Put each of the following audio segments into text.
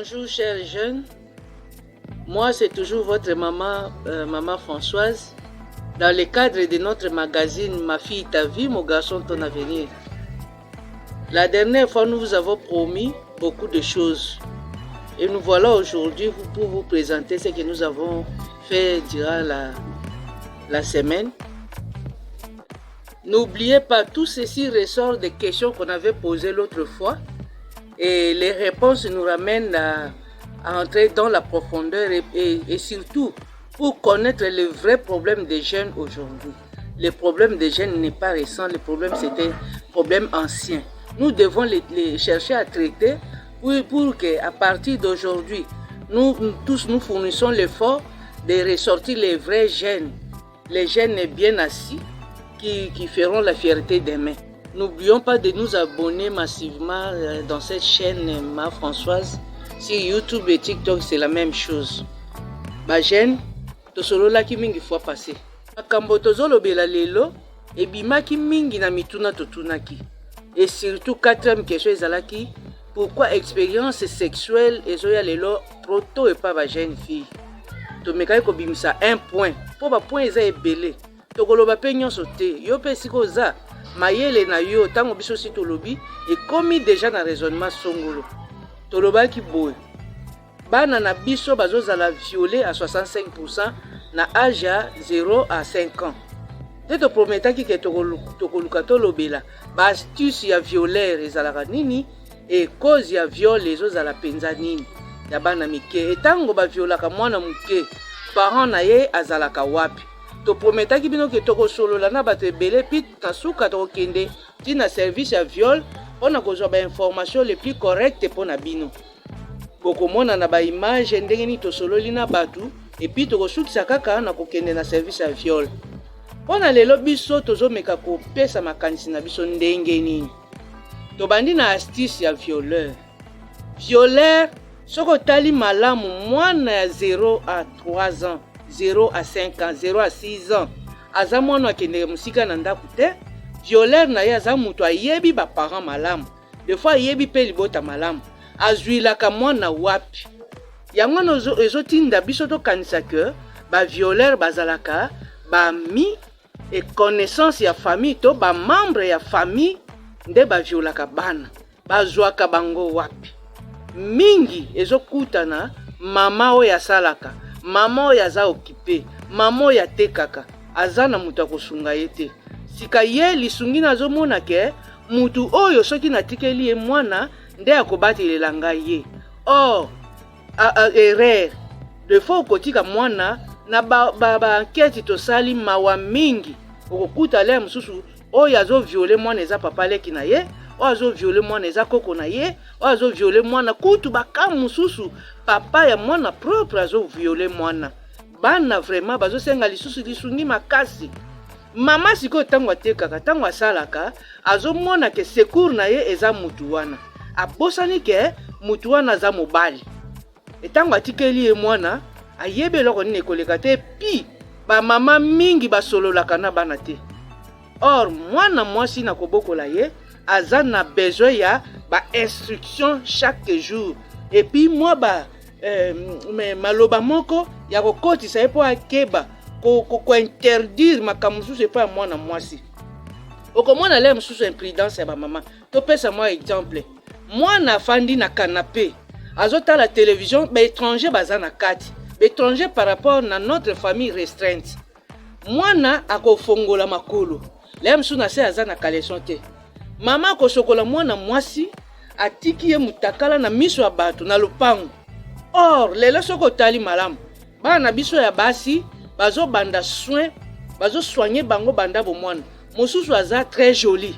Bonjour chers jeunes, moi c'est toujours votre maman, maman Françoise, dans le cadre de notre magazine Ma fille ta vie, mon garçon ton avenir. La dernière fois nous vous avons promis beaucoup de choses et nous voilà aujourd'hui pour vous présenter ce que nous avons fait durant la semaine. N'oubliez pas, tout ceci ressort des questions qu'on avait posées l'autre fois et les réponses nous ramènent à entrer dans la profondeur et surtout pour connaître les vrais problèmes des jeunes aujourd'hui. Le problème des jeunes n'est pas récent, le problème c'était un problème ancien. Nous devons les chercher à traiter pour qu'à partir d'aujourd'hui, nous tous nous fournissons l'effort de ressortir les vrais jeunes, les jeunes bien assis qui feront la fierté demain. N'oublions pas de nous abonner massivement dans cette chaîne Ma Françoise. Sur YouTube et TikTok, c'est la même chose. Ba jeune, tosolola-ki mingi fois passé. Makambo tozolobela lelo, ebimaki mingi na mituna totunaki. Et surtout, quatrième question ezalaki, pourquoi expérience sexuelle ezoya lelo proto et pas ba jeune fille? Tomekaki kobimisa un point. Po ba point eza ebele. Tokoloba pe nyonso te. Yo pe sikoza mayele na yo tango biso si tolobi ekomi déjà na raisonnement songolo. Tolobaki boye. Bana na biso bazozala violé à 65% na âge ya 0 à 5 ans. Te to prometaki ke tokoluka tolobela ba astuce ya violeur ezalaka nini et cause ya viol ezozala penza nini ya bana mike. Etango ba violaka mwana muke parent na ye azalaka wapi? To prometaki bino ke toko solola na bato ebele pit na suka tokende tina service ya viol pona kozwa ba information les plus correctes pona bino. Bokomona na ba image ndenge ni tosololi na bato et puis tokosukisa kaka na kokende na service ya viol. Pona lelo biso tozomeka kopesa makanisi na biso ndenge nini. Tobandi na astuce ya violeur. Violeur soko tali malamu mwana ya 0 à 3 ans. 0 à 5 ans, 0 à 6 ans. Aza mwana akende musika na ndaku te. Violeur na ye aza mutu ayebi ba parents malamu. Des fois ayebi pe libota malamu. Azwilaka mwana wapi. Yango ezotinda biso tokanisa ke ba violeur bazalaka ba mi et connaissance ya famille to ba membre ya famille nde ba violaka bana. Bazwaka bango wapi. Mingi ezokutana mama oyo asalaka. Maman oyo aza occupé, maman oyo atekaka, aza na mutu akosunga ye te. Sika ye lisungi nazomona ke mutu oyo soki natikeli ye mwana nde akobatelela ngai ye. Or, erreur, de fois okotika mwana na ba enquête tosali mawa mingi, okokuta le mosusu oyo azo viole mwana eza papa leki na ye, oyo azo viole mwana eza koko na ye, oyo azo viole mwana kutu baka mosusu papa ya mwana propre azo viole mwana. Bana vraiment bazo senga lisusu lisungi makasi. Mama siko tango atekaka, tango asalaka, azo mona ke secours na ye eza mutu wana. Abosani ke mutu wana aza mobali. Et tango atikeli ye mwana, ayebe loko nini ekoleka te, pi ba mama mingi basololaka na bana te. Or mwana mwasi na kobokola ye, aza na besoin ya ba instruction chaque jour. Et puis moi maloba moko ya kokotisa ye po akeba ko interdire makambo mosusu epa ya mwana mwasi. Okomona le mosusu imprudence ya ba mama. Topesa moi exemple. Mwana afandi na canapé azota la télévision, ba étranger baza na kati. Ba étranger par rapport na notre famille restreinte. Mwana akofongola makolo. Le mosusu na se aza na caleçon te. Mama kosokola mwana mwasi atiki ye mutakala na miso ya bato na lopango. Or, lelo soko tali malamu. Bana biso ya basi, bazo banda soin, bazo soigner bango banda bo mwana. Mosusu aza très joli.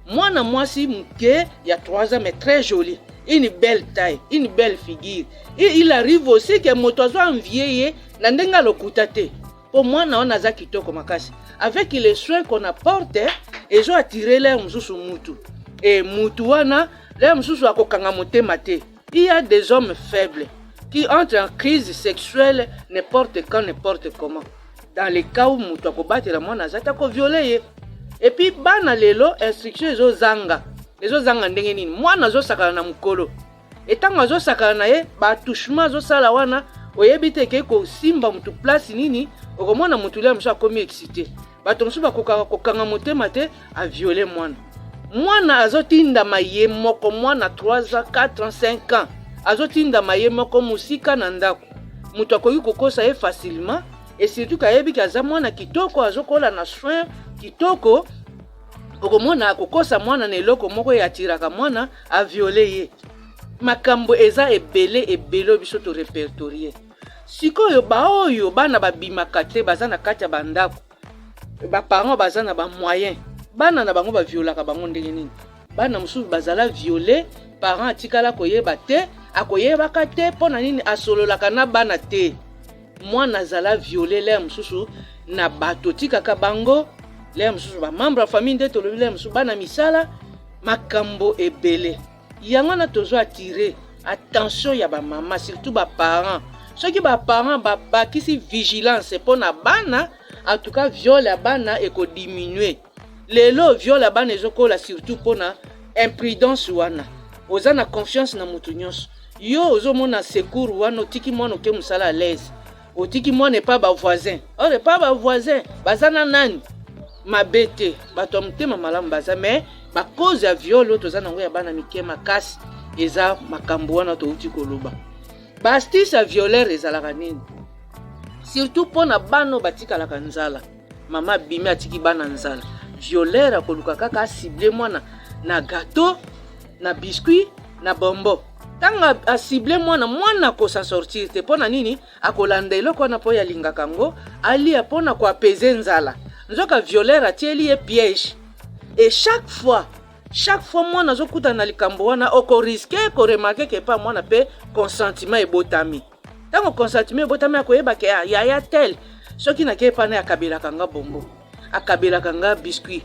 Mwana mwasi muke ya 3 ans mais très joli. Une belle taille, une belle figure. Et il arrive aussi que moto azo envier na ndenga lokuta te. Po mwana ona za kitoko makasi. Avec les soins qu'on apporte, ezo attirer l'air mususu mutu. Et mutu wana, l'air mususu akokanga motema te. Il y a des hommes faibles qui entrent en crise sexuelle n'importe quand, n'importe comment. Dans les cas où mutu akobate la mwana azata ko violer. Et puis bana lelo instruction ezo zanga ndenge nini. Mwana zo sakana na mukolo. etango azosaka na ye ba touchement azosala wana oyebi te ke ko simba mutu place nini okomona mutu le musu akomi excité bato musu bakokanga motema te a violer mwana azotinda maye moko mwana 3 ans 4 ans 5 ans azotinda maye moko musika na ndako mutu akoki kokosa ye facilement et surtout kayebi kaza mwana kitoko azokola na soin kitoko okomona akokosa mwana na eloko moko yatiraka mwana a violer ye makambo eza ebele biso to répertorier sikoyo baoyo bana babimaka te baza na kati ya bandako baparents baza na ba moyen bana na bango baviolaka bango ndenge nini bana mususu bazala violer parents atikala koyeba te akoyebaka te mpona nini asololaka na bana te mwana azala violer le mususu na bato tikaka bango le mususu ba membre ya famille nde tolobi le mususu bana misala makambo ebele yango na tozo attirer attention ya ba mama surtout ba parents soki ba parents bakisi vigilance mpona bana en tout cas viol ya bana eko diminuer lelo viol ya bana ezokola surtout mpona imprudence wana oza na confiance na mutu nyonso yo ozomona secours wana otiki mwana oke musala à l'aise otiki mwana epa ba voisin ore pa ba voisin baza na nani mabe te bato ya motema malamu baza mais bacause ya viol oyo toza nango ya bana mike makasi eza makambo wana touti koloba baastuce ya violeur ezalaka nini surtout mpona bana batikalaka nzala mama bimi atiki bana nzala violeur akoluka kaka asible mwana na gâteau na biscuit na bombo tanga asible mwana kosa sortir te mpona nini akolanda eloko wana mpo yalingaka ngo alia mpona koapese nzala nzoka violeur atieli ye piège et chaque fois mwana azokutana na likambo wana okoriske koremarke ke pa mwana pe consentiment ebotami tango consentiment ebotami akoyeba ke yaya tel soki nakeye pana akabelaka nga bombo akabelaka nga biscuit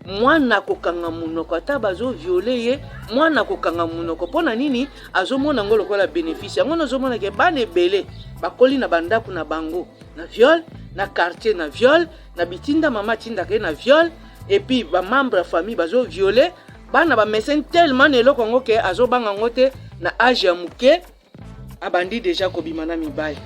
mwana kokanga munoko ata bazo viole ye mwana kokanga munoko mpona nini azomona ngo lokola bénéfice yango nazomona ke bana ebele bakoli na bandako na bango na viol na quartier na viol na bitinda mama tindaka ye na viol et puis ba membre ya famille bazo viole bana ba médecin tellement na eloko ngo ke azobanga ngo te na âge ya muke abandi déjà kobima na mibali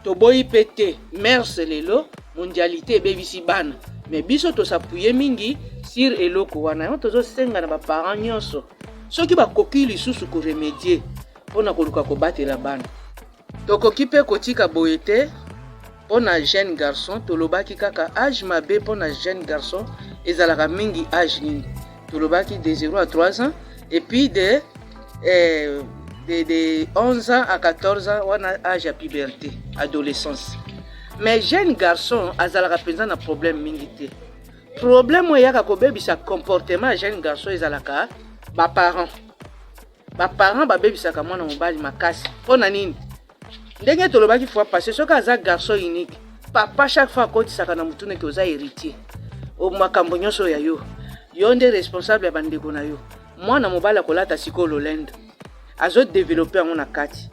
toboyi pete merce lelo mondialité ebebisi bana mais biso tosapuye mingi sur eloko wana yango tozosenga na baparents nyonso soki bakoki lisusu koremédier mpona koluka kobatela bana tokoki mpe kotika boye te mpona jeune garçon tolobaki kaka âge mabe mpona jeune garçon ezalaka mingi âge nini tolobaki de 0 à 3 ans et puis de 11 ans à 14 ans wana âge ya puberté adolescence mais jeune garçon azalaka mpenza na problème mingi te problème oyo eyaka kobebisa comportement ya jeune garçon ezalaka baparents babebisaka mwana mobali makasi mpona nini ndenge tolobaki fois passé soki aza garçon unique papa chaque fois akotisaka na mutuna ke oza héritier makambo nyonso ya yo nde responsable ya bandeko na yo mwana mobali akolata sikoyo lolendo azodevelope yango na kati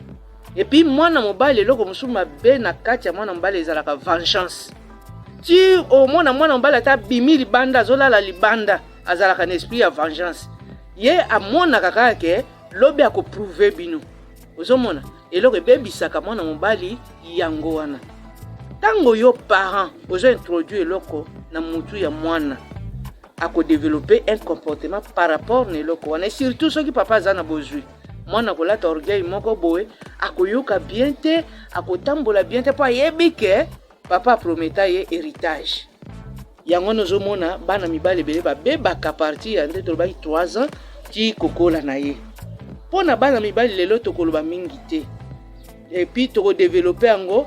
epuis mwana mobali eloko mosusu mabe na kati ya mwana mobali ezalaka vengeance ti omona mwana mobali ata bimi libanda azolala libanda azalaka na esprit ya vengeance ye amonaka kaka ke lobi akoprouve bino ozomona eloko ebebisaka mwana mobali yango wana tango yo parent ozo introduire eloko na mutu ya mwana akodevelope un comportement par rapport na eloko wana surtout soki papa aza na bozwi mwana kolata orgueil moko boye akoyoka bien te akotambola bien te mpo ayebi ke papa aprometa ye héritage yango nozomona bana mibali ebele babebaka parti ya nde tolobaki 3 ans ti kokola na ye mpona bana mibali lelo tokoloba mingi te epuis tokodevelope yango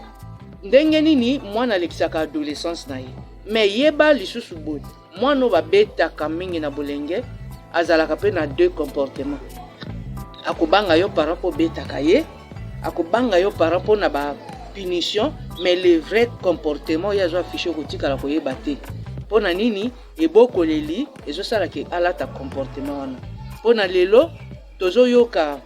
ndenge nini mwana alekisaka adolescence na ye mais yeba lisusu boye mwana oyo babetaka mingi na bolenge azalaka mpe na deux comportements akobanga yo parent mpo betaka ye akobanga yo parent mpo na bapunition mais le vrai comportement oyo azo afishe kotikala koyeba te mpo na nini ebokoleli ezosalaka alata comportement wana mpo na lelo tozoyoka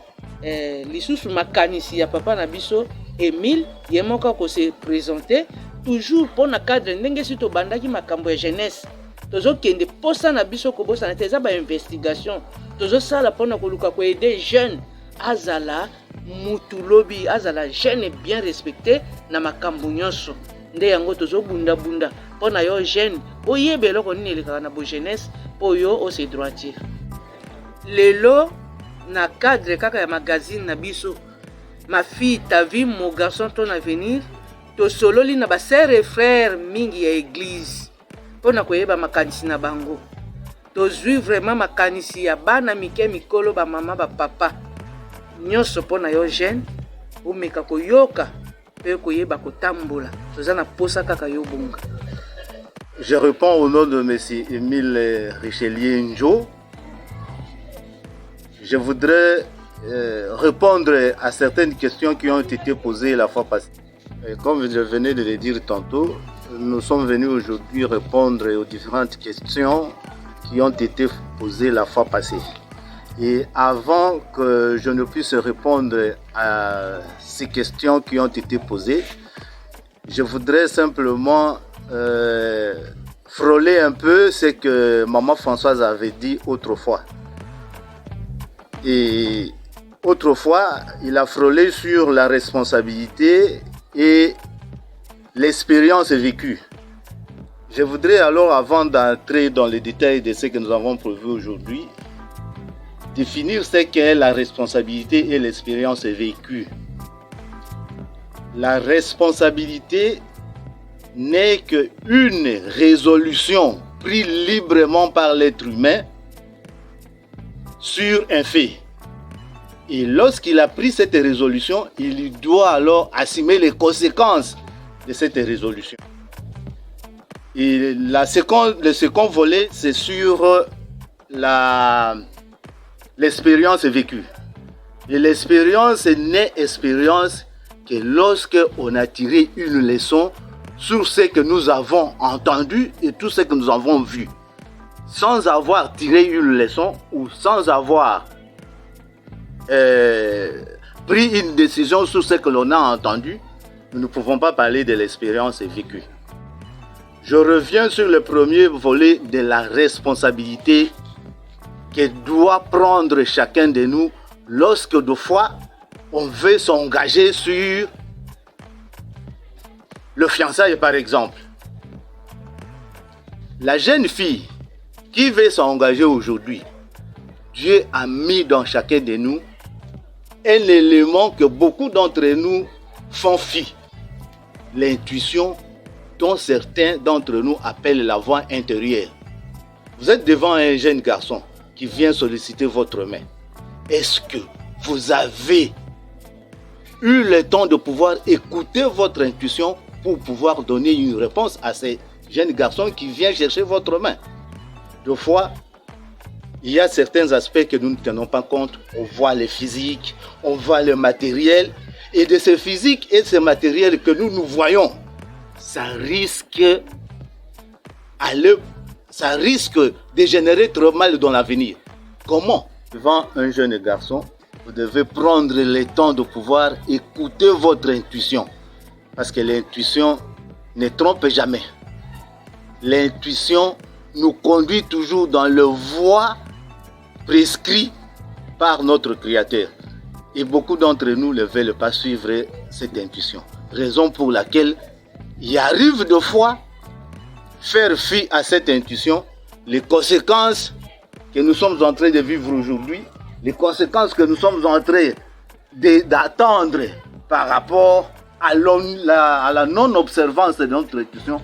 lisusu makanisi ya papa na biso Emile ye moko akose présenter toujours mpo na cadre ndenge si tobandaki makambo ya jeunesse tozokende posa na biso kobosana te eza bainvestigation tozosala mpona koluka koede jeune azala mutulobi, azala jeune bien respecté na makambo nyonso. Nde yango tozo bunda bunda pona yo jeune oyebe eloko nini elekaka na bo jeunesse po yo ose droitier. Lelo na cadre kaka ya magazine na biso ma fille ta vie mon garçon ton avenir to sololi na ba sœurs et frères mingi ya église pona koyeba makanisi na bango. Tozwi vraiment makanisi ya bana mike mikolo ba mama ba papa nyonso pona yo jeune omeka koyoka pe koyeba kotambola toza na posa kaka yo bonga. Je réponds au nom de M. Émile Richelieu Njo. Je voudrais répondre à certaines questions qui ont été posées la fois passée. Et comme je venais de le dire tantôt, nous sommes venus aujourd'hui répondre aux différentes questions qui ont été posées la fois passée. Et avant que je ne puisse répondre à ces questions qui ont été posées, je voudrais simplement frôler un peu ce que maman Françoise avait dit autrefois. Et autrefois, il a frôlé sur la responsabilité et l'expérience vécue. Je voudrais alors, avant d'entrer dans les détails de ce que nous avons prévu aujourd'hui, définir ce qu'est la responsabilité et l'expérience vécue. La responsabilité n'est qu'une résolution prise librement par l'être humain sur un fait. Et lorsqu'il a pris cette résolution, il doit alors assumer les conséquences de cette résolution. Et le second volet, c'est sur l'expérience vécue. Et l'expérience n'est expérience que lorsque on a tiré une leçon sur ce que nous avons entendu et tout ce que nous avons vu. Sans avoir tiré une leçon ou sans avoir pris une décision sur ce que l'on a entendu, nous ne pouvons pas parler de l'expérience vécue. Je reviens sur le premier volet de la responsabilité que doit prendre chacun de nous lorsque de fois on veut s'engager sur le fiançailles par exemple. La jeune fille qui veut s'engager aujourd'hui, Dieu a mis dans chacun de nous un élément que beaucoup d'entre nous font fi, l'intuition dont certains d'entre nous appellent la voix intérieure. Vous êtes devant un jeune garçon qui vient solliciter votre main. Est-ce que vous avez eu le temps de pouvoir écouter votre intuition pour pouvoir donner une réponse à ces jeunes garçons qui viennent chercher votre main? Deux fois, il y a certains aspects que nous ne tenons pas compte. On voit le physique, on voit le matériel. Et de ce physique et ce matériel que nous voyons, ça risque de générer trop mal dans l'avenir. Comment? Devant un jeune garçon, vous devez prendre le temps de pouvoir écouter votre intuition. Parce que l'intuition ne trompe jamais. L'intuition nous conduit toujours dans le voie prescrit par notre Créateur. Et beaucoup d'entre nous ne veulent pas suivre cette intuition. Raison pour laquelle il arrive de fois faire fi à cette intuition, les conséquences que nous sommes en train de vivre aujourd'hui, les conséquences que nous sommes en train d'attendre par rapport à la non-observance de notre intuition,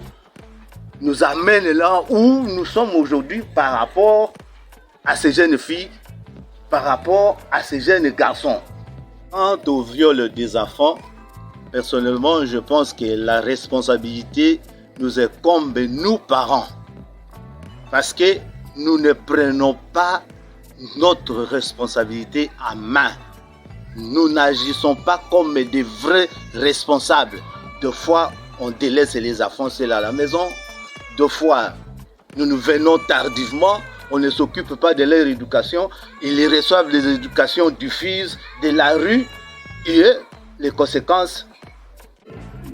nous amènent là où nous sommes aujourd'hui par rapport à ces jeunes filles, par rapport à ces jeunes garçons. Quant au viol des enfants, personnellement, je pense que la responsabilité nous incombe, nous parents. Parce que nous ne prenons pas notre responsabilité en main. Nous n'agissons pas comme des vrais responsables. Deux fois, on délaisse les enfants seuls à la maison. Deux fois, nous venons tardivement. On ne s'occupe pas de leur éducation. Ils reçoivent les éducations du fils, de la rue. Et les conséquences